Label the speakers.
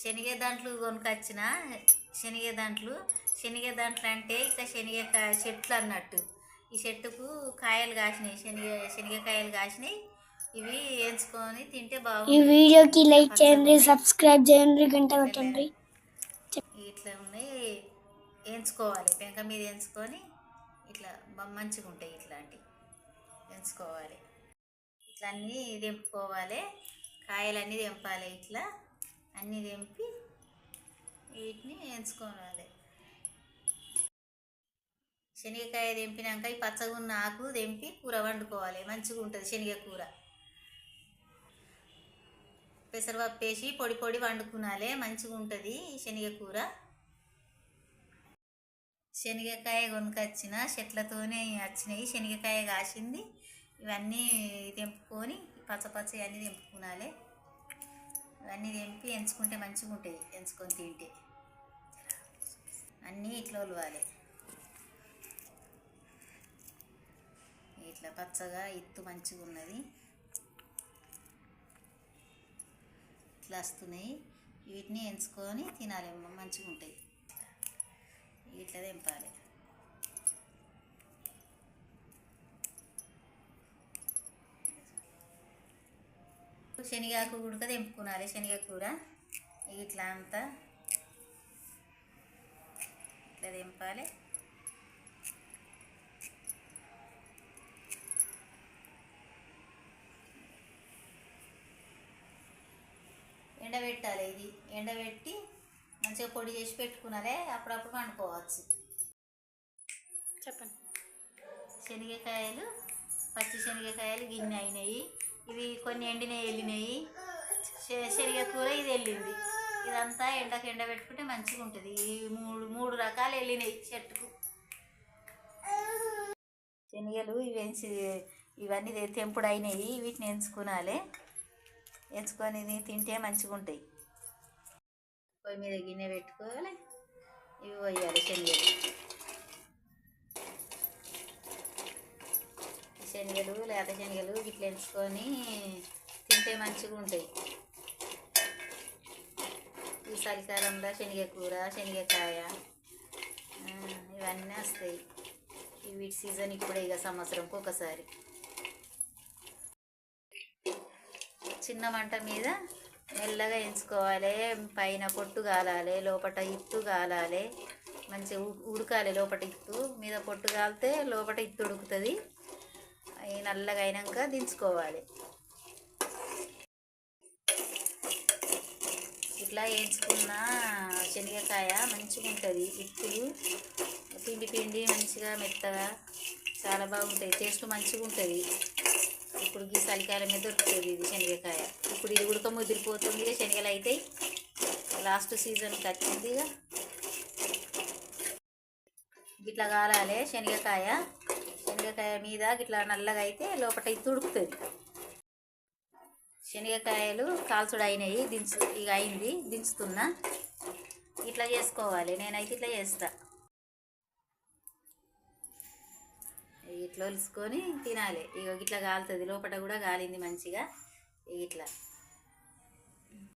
Speaker 1: శనగ దాంట్లు కొనుకొచ్చిన శనగ దాంట్లు అంటే ఇట్లా శనగకాయ చెట్లు అన్నట్టు. ఈ చెట్టుకు కాయలు కాసినాయి, శనగకాయలు కాసినాయి. ఇవి వేయించుకొని తింటే బాగుంది. ఈ వీడియోకి లైక్ చేయండి, సబ్స్క్రైబ్ చేయండి, గంట కొట్టండి. ఇట్లా ఉన్నాయి, వేయించుకోవాలి. పెంక మీద వేయించుకొని ఇట్లా మంచిగా ఉంటాయి. ఇట్లాంటివి వేయించుకోవాలి. ఇట్లా అన్నీ తెంపుకోవాలి, కాయలన్నీ తెంపాలి. ఇట్లా అన్నీ తెంపి వీటిని వేయించుకోవాలి. శనగకాయ తెంపినాక ఈ పచ్చగా ఉన్న ఆకు తెంపి కూర వండుకోవాలి. మంచిగా ఉంటుంది శనగ కూర. పెసరపప్పు వేసి పొడి పొడి వండుకునాలి. మంచిగా ఉంటుంది శనగ కూర. శనగకాయ కొనుకొచ్చిన చెట్లతోనే వచ్చినాయి. శనగకాయ కాసింది. ఇవన్నీ తెంపుకొని పచ్చ అన్నీ తెంపుకునాలి. ఇవన్నీ తెంపి ఎంచుకుంటే మంచిగా ఉంటాయి. ఎంచుకొని తింటే అన్నీ ఇట్లా ఒలవాలి. ఇట్లా పచ్చగా ఇత్తు మంచిగా ఉన్నది. ఇట్లా వస్తున్నాయి. వీటిని ఎంచుకొని తినాలి. మంచిగా ఉంటాయి. ఇట్లా తెంపాలి. శనగాకు ఉడక తెంపుకునాలి. శనగ కూర ఇట్లా అంతా ఇట్లా తెంపాలి. ఎండబెట్టాలి. ఇది ఎండబెట్టి మంచిగా పొడి చేసి పెట్టుకునాలి. అప్పుడప్పుడు వండుకోవచ్చు. చెప్పండి. శనగకాయలు, పచ్చి శనగకాయలు గిన్నె అయినాయి. ఇవి కొన్ని ఎండినవి వెళ్ళినాయి. శనగ కూర ఇది వెళ్ళింది. ఇదంతా ఎండకు ఎండబెట్టుకుంటే మంచిగా ఉంటుంది. ఈ మూడు రకాలు వెళ్ళినాయి చెట్టుకు. శనగలు ఇవన్నీ తెంపుడు అయినాయి. వీటిని ఎంచుకోనాలి. ఎంచుకొని తింటే మంచిగా ఉంటాయి. పొయ్యి మీద గిన్నె పెట్టుకోవాలి. ఇవి పోయాలి శనగలు లేత శనగలు ఇట్లా ఎంచుకొని తింటే మంచిగా ఉంటాయి. ఈ చలికాలంలో శనగ కూర, శనగకాయ ఇవన్నీ వస్తాయి. వీటి సీజన్ ఇప్పుడే, ఇక సంవత్సరంకి ఒకసారి. చిన్న మంట మీద మెల్లగా ఎంచుకోవాలి. పైన పొట్టు కాలాలి, లోపల ఇత్తు కాలాలి. మంచిగా ఉడకాలి. లోపల ఇత్తు మీద పొట్టు కాలితే లోపల ఇత్తు ఉడుకుతుంది. అవి నల్లగా అయినాక దించుకోవాలి. ఇట్లా వేయించుకున్న శనగకాయ మంచిగా ఉంటుంది. ఇత్తులు పిండి మంచిగా మెత్తగా చాలా బాగుంటాయి. టేస్ట్ మంచిగా ఉంటుంది. ఇప్పుడు ఈ చలికాలం మీద దొరుకుతుంది ఇది శనగకాయ. ఇప్పుడు ఇది ఉడక ముదిరిపోతుంది. ఇక శనగలు అయితే లాస్ట్ సీజన్కి వచ్చింది. ఇట్లా కాలాలి శనగకాయ మీద ఇట్లా నల్లగా అయితే లోపల ఇత్తు ఉడుకుతుంది. శనగకాయలు కాల్చుడు అయినాయి. ఇక అయింది, దించుతున్నా. ఇట్లా చేసుకోవాలి. నేనైతే ఇట్లా చేస్తా. ఇట్లా ఒలుసుకొని తినాలి. ఇక ఇట్లా కాలుతుంది. లోపల కూడా కాలింది మంచిగా. ఇట్లా